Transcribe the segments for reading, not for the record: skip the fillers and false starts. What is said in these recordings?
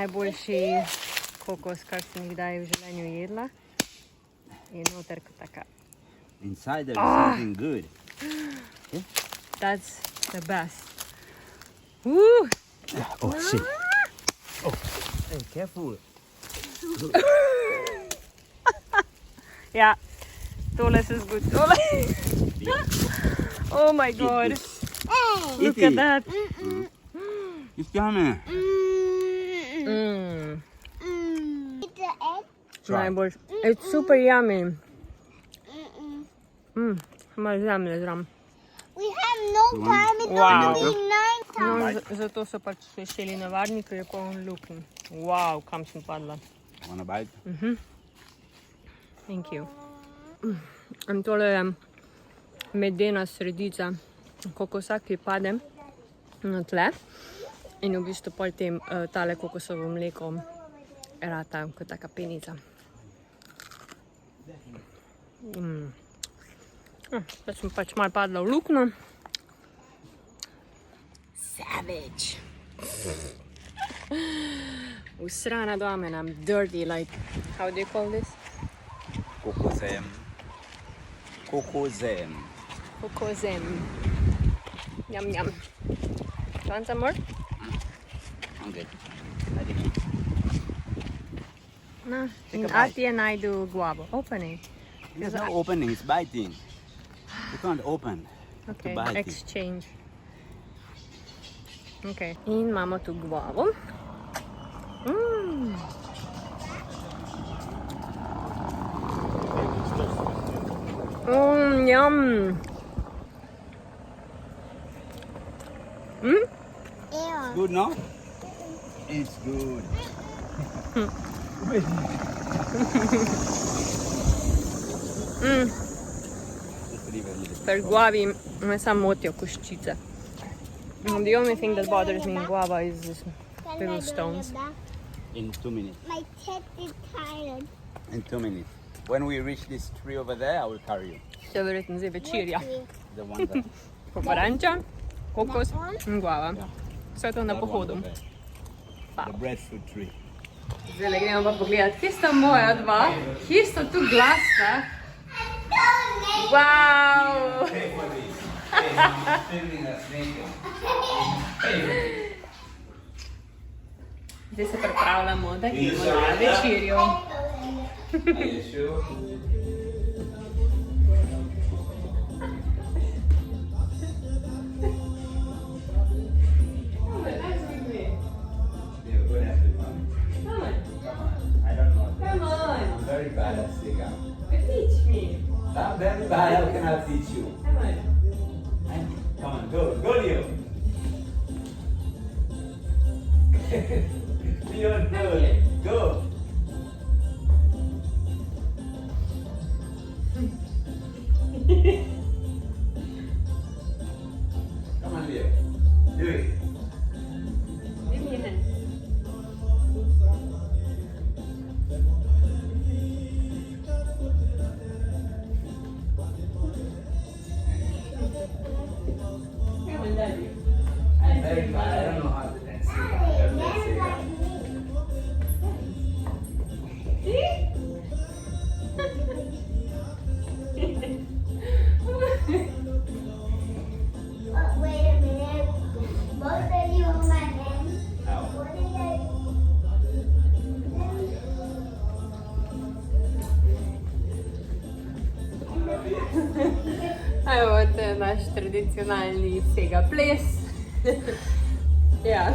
Najboljši kokos, kar sem jih kdaj v življenju jedla. In noter kot taka. Inside there is something good. Okay? That's the best. Woo! Oh, shit. Oh, hey, careful. Ja, tole se zgodi. Tole. Oh my god. Look at that. It's yummy. Najbolj. It's super yummy. Malo zemlje zram. We have no time, it's Wow. only 9 times. No, zato so pač Sejšeli navadni, ker je poln lukenj. Wow, kam sem padla. Want a bite? Thank you. In tole je medena sredica kokosa, ki pade na tle. In v bistvu pol tem tale kokosovo mleko rata kot taka penica. Zdaj sem pač malo padla v luknjo. Savage. Usrana doma and I'm dirty, like, how do you call this? Kokosem. Kokosem. Kokosem. Yum, yum. You want some more? I'm good. I didn't. No. Take a bite. Ati je najdu guavo. Open it. There's no opening, it's biting. You can't open. Okay, bite it. exchange. Okay. In imamo tu guavo. Yum. It's good, no? It's good. Just leave it a little. Per guavi me samo motijo koščice. The only thing that bothers me in guava is this little stones. In 2 minutes. My chest is tired. In 2 minutes. When we reach this tree over there, I will carry you. To je verjetno zdaj večerja. The one that. Pomaranča, kokos in guava. Vse to na that one pohodu. over there. The breadfruit tree. Zdaj gremo pa pogledati, kje sta moja dva, kje sta tu glasna. Wow! Zdaj se pripravljamo, da gremo na večerjo. Very bad at SEGA. Teach me. I'm very bad. How can I teach you? Come on. Come on, go, Leo. Leo, go. Come on, Leo. Do it. Give me a hand. Come on, Daddy. I'm very bad. I don't know how to dance SEGA. I don't know SEGA. Oh, wait a minute. Both of you on my hand. Now. What did I do? Evo, to je naš tradicionalni SEGA ples. Ja.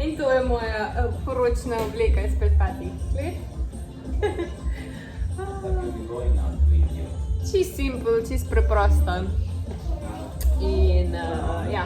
In to je moja poročna obleka izpred 5 let. Čist simpel, čist preprosta. In ja.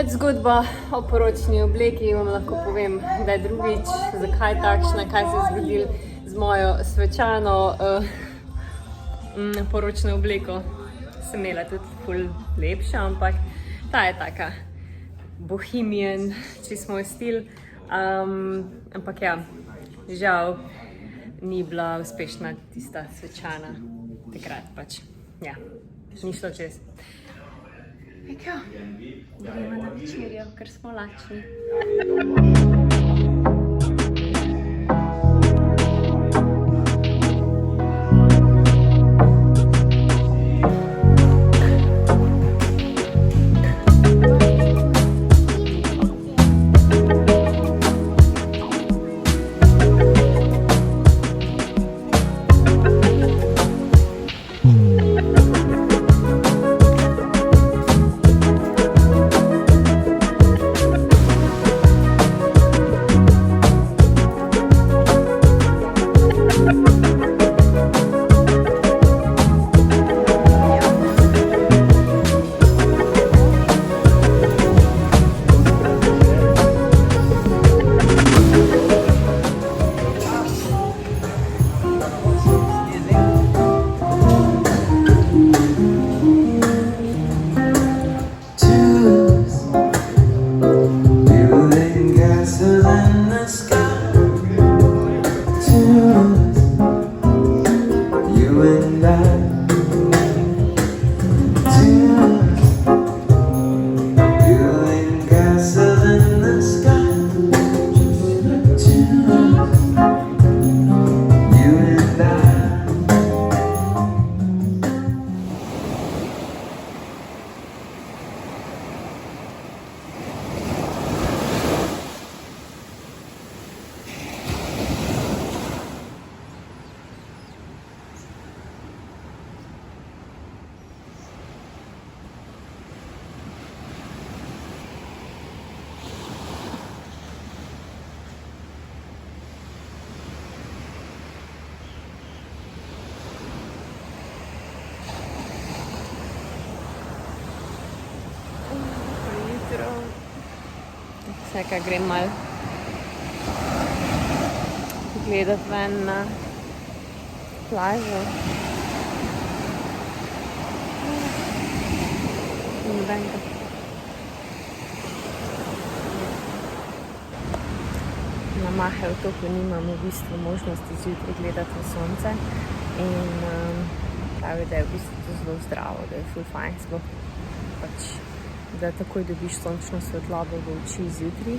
Zgodba o poročni obleki vam lahko povem, da je drugič, zakaj takšna, kaj se je zgodilo z mojo svečano poročno obleko. Sem imela tudi ful lepša, ampak ta je taka bohemian, čist moj stil. Ampak ja, žal ni bila uspešna tista svečana takrat pač. Ja, ni šlo čez. Tako, gremo na večerjo, ker smo lačni. in the sky. Tonight, you and I. Vsaka grem malo gledat ven na plažo. Nobenega. Na Maje otoku nimam v bistvu možnosti zjutraj gledati na sonce in pravi, da je v bistvu to zelo zdravo, da je ful fajn, sploh pač da takoj dobiš sončno svetlobo v oči zjutraj.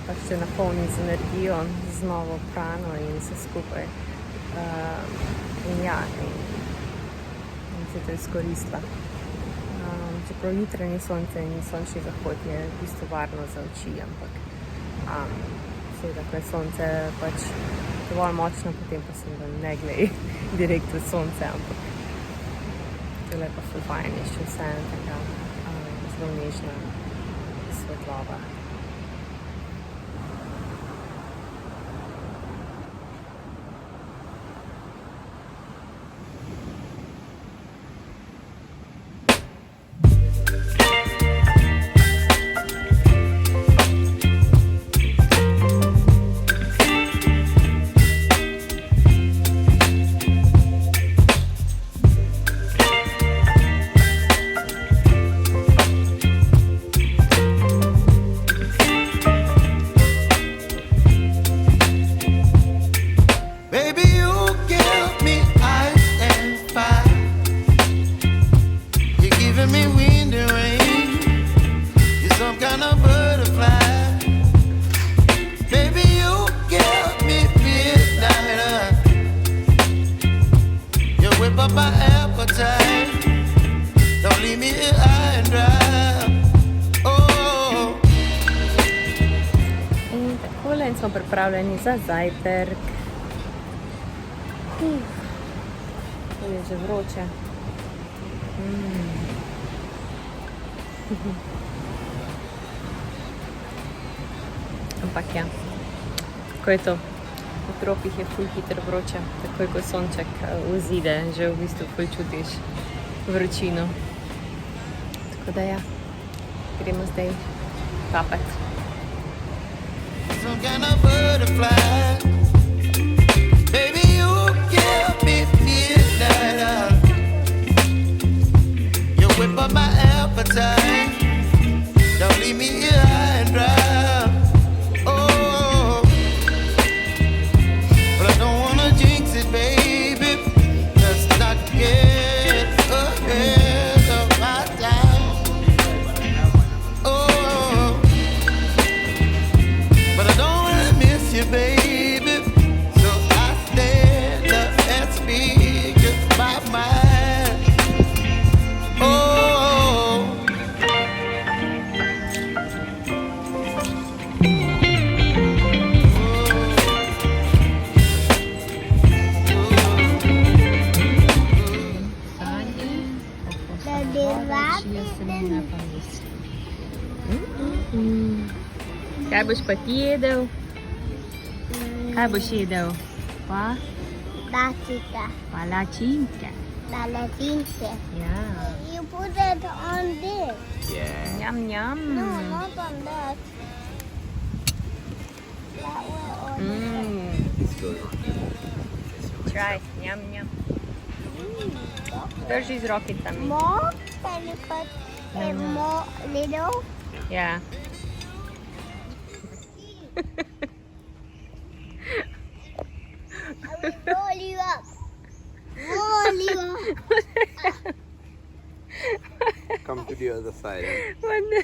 Pač se napolni z energijo, z novo prano in vse skupaj. In se to izkoristila. Čeprav jutranje sonce in sončni zahod je v bistvu varno za oči, ampak seveda, ko je sonce pač dovolj močno, potem pa sem ne glej direkt v sonce, ampak tole pa ful fajn, je še vseeno taka zelo nežna svetloba. In smo pripravljeni za zajtrk. To je že vroče. Ampak ja, tako je to. V tropih je ful hitro vroče, takoj ko sonček vzide, že v bistvu ful čutiš vročino. Tako da ja, gremo zdaj kapati. Some kind of butterfly. Baby, you give me midnight. You whip up my appetite. Don't leave me here high and dry. Oh, but I don't wanna jinx it, baby. Let's not get ahead of my time. Oh, but I don't wanna miss you, baby. So I stand up and speak my mind. Oh, Kaj boš pa ti jedel? Kaj boš jedel? Pa? Lačika. Pa lačinke. Lačinke. Ja. You put it on this. yeah. Njam, njam. No, not on that. That way on Try. Njam, njam. Drži z rokicami. more. Can you cut it more little? Ja. the other side. What the?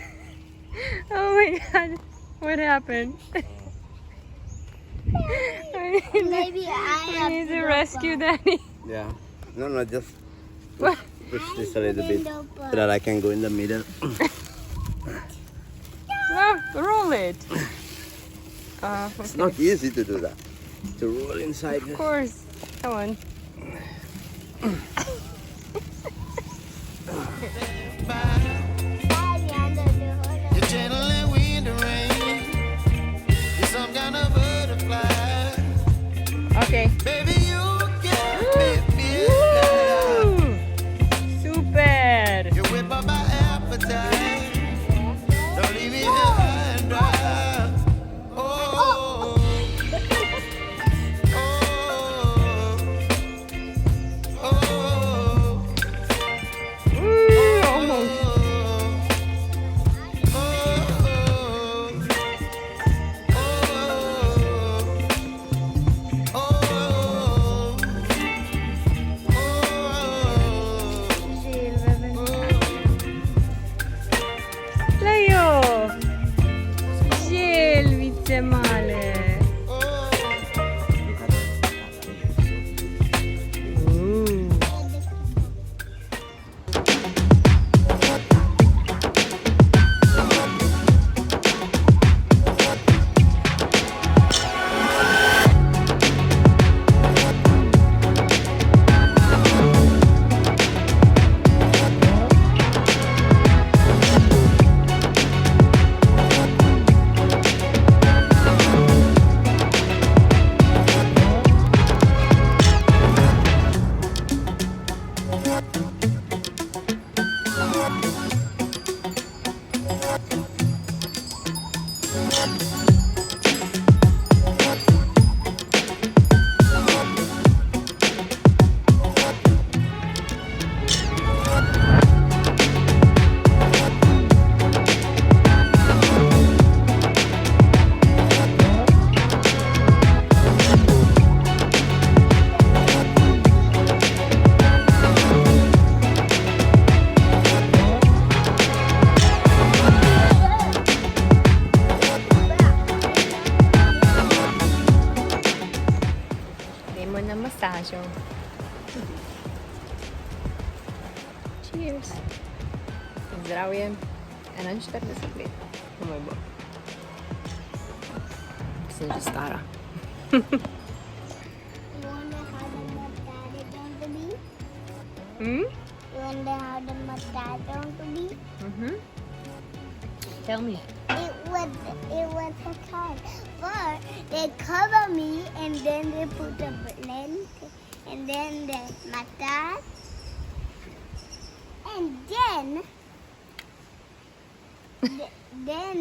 Oh my god. What happened? Maybe I have We need to rescue Daddy. Yeah. No, just What? push this a little bit so that I can go in the middle. No, roll it. It's not easy to do that. To roll inside. Of course. Come on. You're channeling wind and rain. You're some kind of butterfly. Okay. Baby, you get me feel. Woo! Super. You whip up my appetite. Don't leave me here high and dry. Oh, oh, oh, Woo! Almost. Leo! Želvice male. Idemo na masažo. Cheers. Zdravje. 41 let. Oh moj bog. Sem že stara. You wonder how the mustard going to be? Hmm? You wonder how the mustard going to be? Mm-hmm. Tell me. It was a time. First, they cover me and then they put the blend and then the mustard and then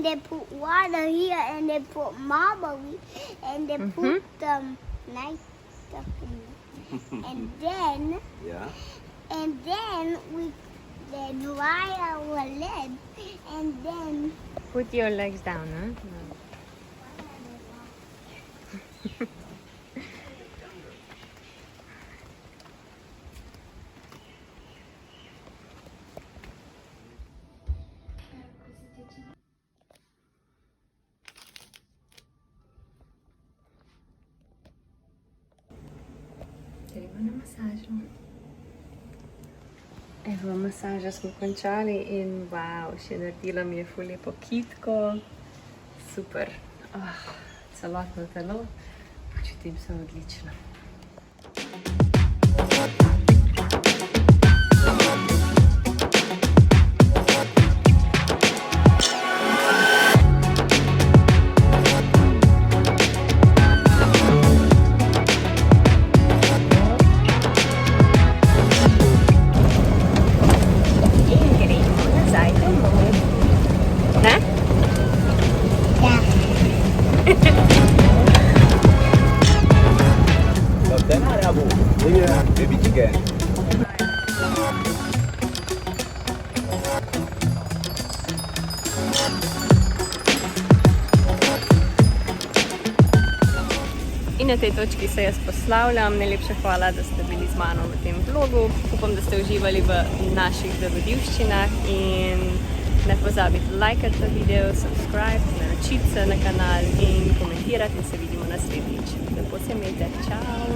they put water here and they put marble and they put nice stuff in it. yeah. And then we they dry our legs and then Put your legs down, huh? Gremo na masažo. Evo, masažo smo končali in wow, še naredila mi je ful lepo kitko. Super. Celotno telo. Počutim se odlično. na tej točki se jaz poslavljam. Najlepša hvala, da ste bili z mano v tem vlogu. Upam, da ste uživali v naših dogodivščinah in ne pozabite lajkati ta video, subscribe, naročiti se na kanal in komentirati in se vidimo naslednjič. Lepo se imejte, čau!